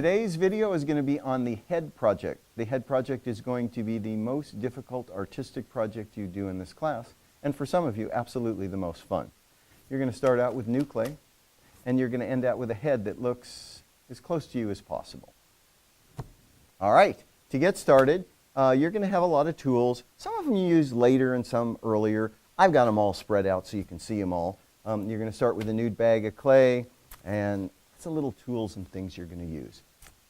Today's video is going to be on the head project. The head project is going to be the most difficult artistic project you do in this class, and for some of you, absolutely the most fun. You're going to start out with new clay, and you're going to end out with a head that looks as close to you as possible. All right, to get started, you're going to have a lot of tools. Some of them you use later and some earlier. I've got them all spread out so you can see them all. You're going to start with a nude bag of clay, and it's the little tools and things you're going to use.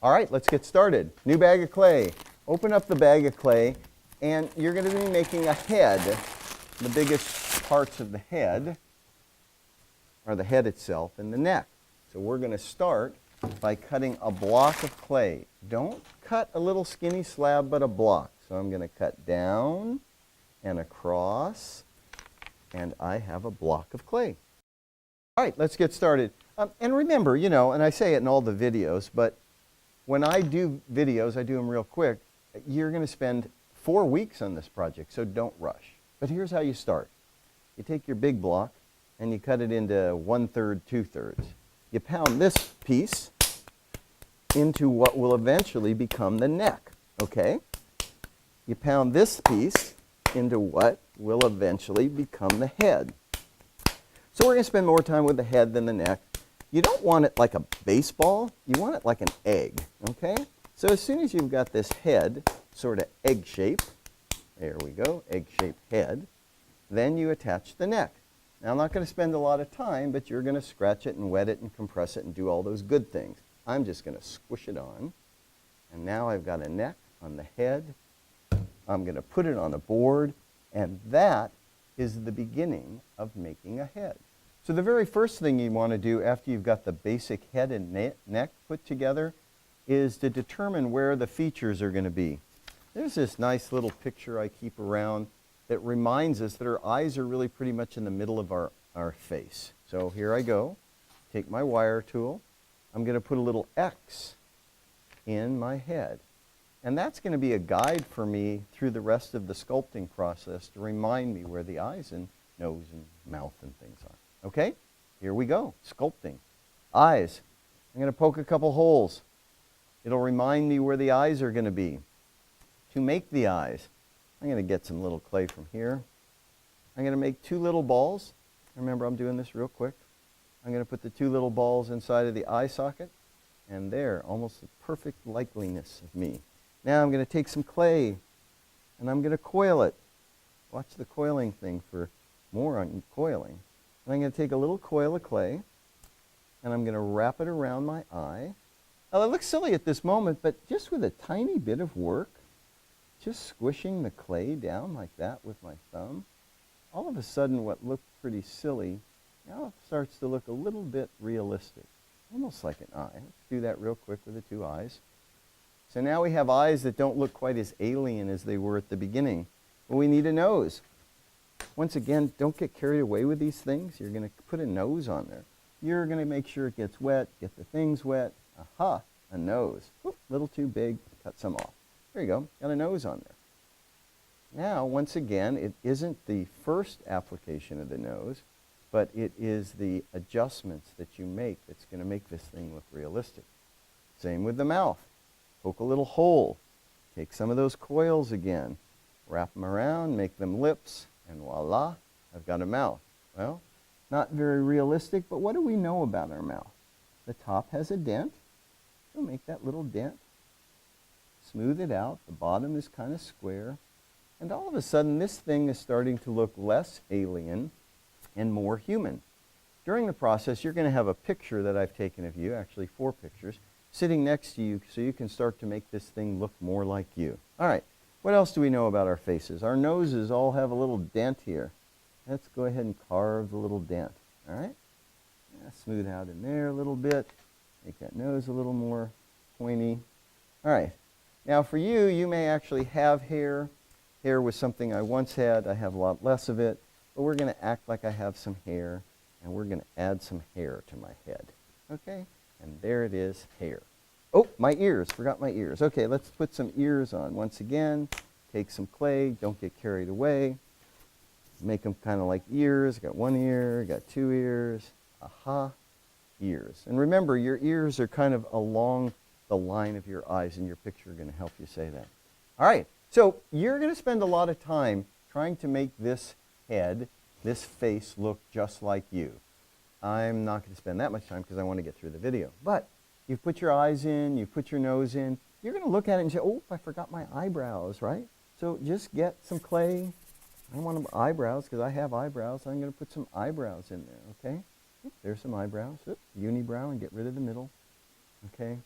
All right, let's get started. New bag of clay. Open up the bag of clay, and you're going to be making a head. The biggest parts of the head are the head itself and the neck. So we're going to start by cutting a block of clay. Don't cut a little skinny slab, but a block. So I'm going to cut down and across, and I have a block of clay. All right, let's get started. And remember, you know, and I say it in all the videos, but when I do videos, I do them real quick. You're going to spend 4 weeks on this project, so don't rush. But here's how you start. You take your big block and you cut it into 1/3, 2/3. You pound this piece into what will eventually become the neck, okay? You pound this piece into what will eventually become the head. So we're going to spend more time with the head than the neck. You don't want it like a baseball, you want it like an egg, okay? So as soon as you've got this head, sort of egg shape, there we go, egg-shaped head, then you attach the neck. Now I'm not going to spend a lot of time, but you're going to scratch it and wet it and compress it and do all those good things. I'm just going to squish it on, and now I've got a neck on the head. I'm going to put it on a board, and that is the beginning of making a head. So the very first thing you want to do after you've got the basic head and neck put together is to determine where the features are going to be. There's this nice little picture I keep around that reminds us that our eyes are really pretty much in the middle of our face. So here I go. Take my wire tool. I'm going to put a little X in my head. And that's going to be a guide for me through the rest of the sculpting process to remind me where the eyes and nose and mouth and things are. Okay, here we go, sculpting. Eyes. I'm going to poke a couple holes. It'll remind me where the eyes are going to be. To make the eyes, I'm going to get some little clay from here. I'm going to make 2 little balls. Remember, I'm doing this real quick. I'm going to put the 2 little balls inside of the eye socket, and there, almost the perfect likeliness of me. Now I'm going to take some clay, and I'm going to coil it. Watch the coiling thing for more on coiling. And I'm going to take a little coil of clay, and I'm going to wrap it around my eye. Now, it looks silly at this moment, but just with a tiny bit of work, just squishing the clay down like that with my thumb, all of a sudden what looked pretty silly now starts to look a little bit realistic, almost like an eye. Let's do that real quick with the 2 eyes. So now we have eyes that don't look quite as alien as they were at the beginning. But we need a nose. Once again, don't get carried away with these things. You're going to put a nose on there. You're going to make sure it gets wet, get the things wet. Aha, a nose. Oop, little too big, cut some off. There you go, got a nose on there. Now, once again, it isn't the first application of the nose, but it is the adjustments that you make that's going to make this thing look realistic. Same with the mouth. Poke a little hole. Take some of those coils again. Wrap them around, make them lips, and voila, I've got a mouth. Well, not very realistic, but what do we know about our mouth? The top has a dent. So make that little dent. Smooth it out. The bottom is kind of square. And all of a sudden, this thing is starting to look less alien and more human. During the process, you're going to have a picture that I've taken of you, actually 4 pictures, sitting next to you so you can start to make this thing look more like you. All right, what else do we know about our faces? Our noses all have a little dent here. Let's go ahead and carve the little dent, all right? Yeah, smooth out in there a little bit. Make that nose a little more pointy. All right, now for you, you may actually have hair. Hair was something I once had. I have a lot less of it, but we're going to act like I have some hair, and we're going to add some hair to my head, okay? And there it is, hair. Oh, my ears, forgot my ears. Okay, let's put some ears on. Once again, take some clay, don't get carried away. Make them kind of like ears. Got 1 ear, got 2 ears. Aha, ears. And remember, your ears are kind of along the line of your eyes in your picture are going to help you say that. All right, so you're going to spend a lot of time trying to make this head, this face, look just like you. I'm not going to spend that much time because I want to get through the video. But you've put your eyes in, you've put your nose in, you're going to look at it and say, oh, I forgot my eyebrows, right? So just get some clay. I want eyebrows because I have eyebrows. I'm going to put some eyebrows in there, okay? There's some eyebrows. Unibrow, and get rid of the middle, okay?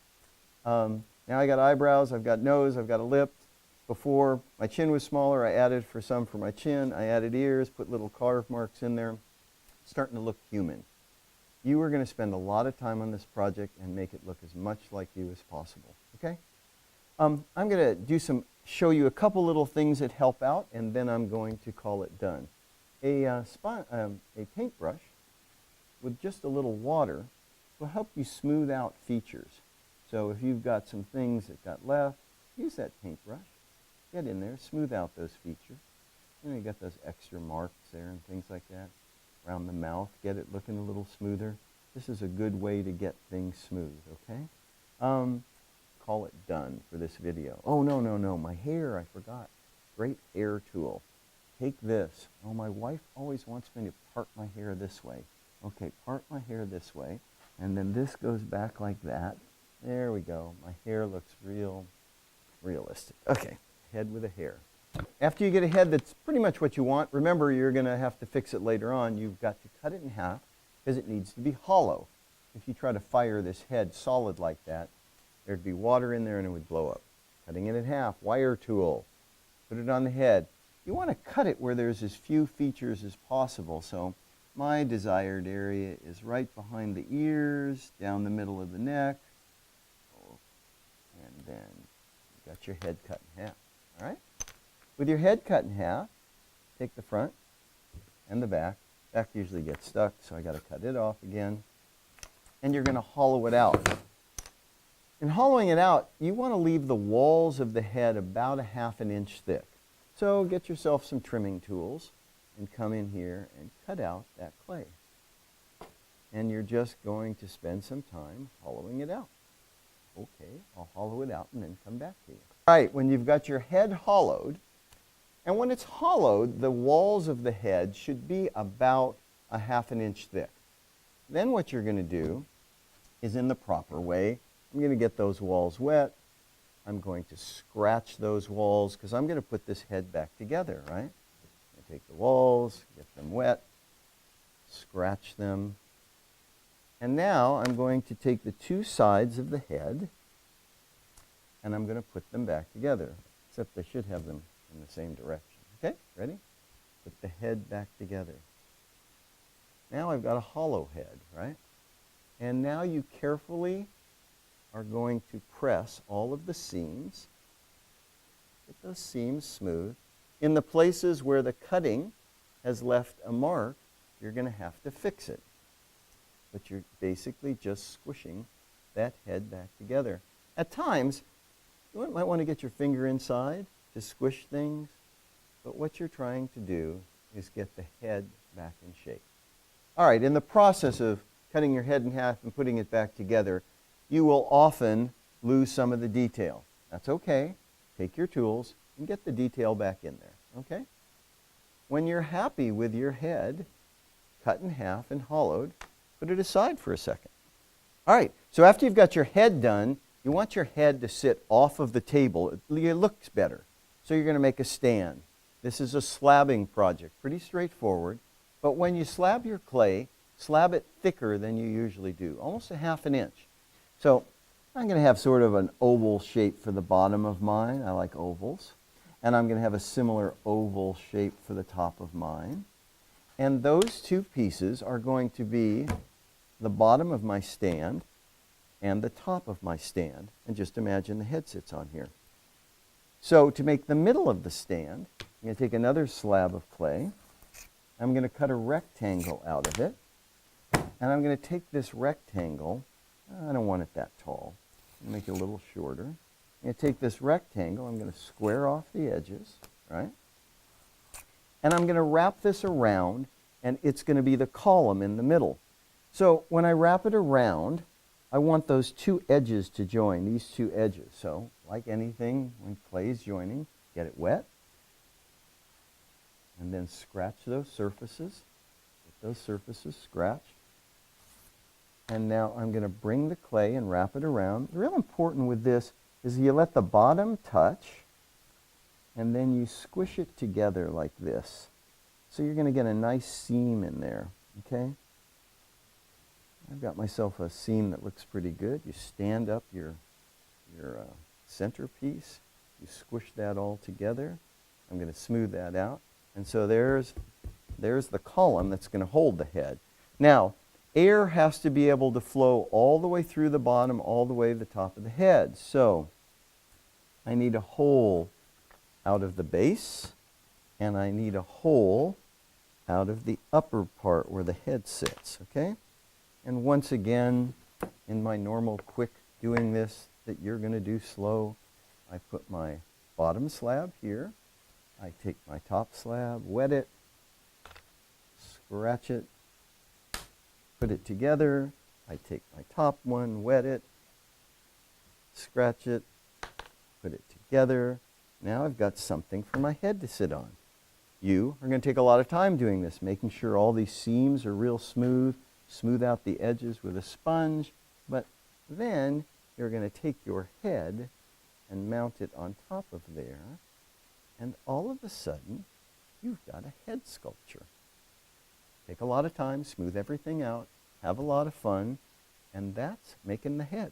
Now I got eyebrows, I've got nose, I've got a lip. Before, my chin was smaller. I added some for my chin. I added ears, put little carve marks in there. It's starting to look human. You are going to spend a lot of time on this project and make it look as much like you as possible, okay? I'm going to show you a couple little things that help out, and then I'm going to call it done. A paintbrush with just a little water will help you smooth out features. So if you've got some things that got left, use that paintbrush. Get in there, smooth out those features. You know, you got those extra marks there and things like that. Around the mouth, get it looking a little smoother. This is a good way to get things smooth, okay? Call it done for this video. Oh, no, my hair, I forgot. Great hair tool. Take this. Oh, my wife always wants me to part my hair this way. Okay, part my hair this way, and then this goes back like that. There we go. My hair looks realistic. Okay, head with a hair. After you get a head that's pretty much what you want, remember you're going to have to fix it later on. You've got to cut it in half because it needs to be hollow. If you try to fire this head solid like that, there'd be water in there and it would blow up. Cutting it in half, wire tool, put it on the head. You want to cut it where there's as few features as possible. So my desired area is right behind the ears, down the middle of the neck, and then you got your head cut in half, all right? With your head cut in half, take the front and the back. Back usually gets stuck, so I got to cut it off again. And you're going to hollow it out. In hollowing it out, you want to leave the walls of the head about 1/2 inch thick. So get yourself some trimming tools and come in here and cut out that clay. And you're just going to spend some time hollowing it out. Okay, I'll hollow it out and then come back to you. All right, when you've got your head hollowed, and when it's hollowed, the walls of the head should be about 1/2 inch thick. Then what you're going to do is, in the proper way, I'm going to get those walls wet. I'm going to scratch those walls because I'm going to put this head back together, right? I take the walls, get them wet, scratch them. And now I'm going to take the two sides of the head and I'm going to put them back together, except I should have them in the same direction. Okay, ready? Put the head back together. Now I've got a hollow head, right? And now you carefully are going to press all of the seams. Get those seams smooth. In the places where the cutting has left a mark, you're going to have to fix it. But you're basically just squishing that head back together. At times, you might want to get your finger inside to squish things, but what you're trying to do is get the head back in shape. All right, in the process of cutting your head in half and putting it back together, you will often lose some of the detail. That's okay. Take your tools and get the detail back in there, okay? When you're happy with your head, cut in half and hollowed, put it aside for a second. All right, so after you've got your head done, you want your head to sit off of the table. It looks better. So you're going to make a stand. This is a slabbing project, pretty straightforward. But when you slab your clay, slab it thicker than you usually do, almost 1/2 inch. So I'm going to have sort of an oval shape for the bottom of mine. I like ovals. And I'm going to have a similar oval shape for the top of mine. And those two pieces are going to be the bottom of my stand and the top of my stand. And just imagine the head sits on here. So to make the middle of the stand, I'm going to take another slab of clay. I'm going to cut a rectangle out of it. And I'm going to take this rectangle. I don't want it that tall. I'm going to make it a little shorter. I'm going to take this rectangle. I'm going to square off the edges, right? And I'm going to wrap this around, and it's going to be the column in the middle. So when I wrap it around, I want those two edges to join, these two edges. So, like anything, when clay is joining, get it wet, and then scratch those surfaces. Get those surfaces scratched. And now I'm going to bring the clay and wrap it around. Real important with this is you let the bottom touch, and then you squish it together like this. So you're going to get a nice seam in there, okay? I've got myself a seam that looks pretty good. You stand up your centerpiece. You squish that all together. I'm going to smooth that out. And so there's the column that's going to hold the head. Now, air has to be able to flow all the way through the bottom, all the way to the top of the head. So I need a hole out of the base, and I need a hole out of the upper part where the head sits, okay? And once again, in my normal quick doing this that you're going to do slow, I put my bottom slab here. I take my top slab, wet it, scratch it, put it together. I take my top one, wet it, scratch it, put it together. Now I've got something for my head to sit on. You are going to take a lot of time doing this, making sure all these seams are real smooth, smooth out the edges with a sponge, but then you're going to take your head and mount it on top of there, and all of a sudden, you've got a head sculpture. Take a lot of time, smooth everything out, have a lot of fun, and that's making the head.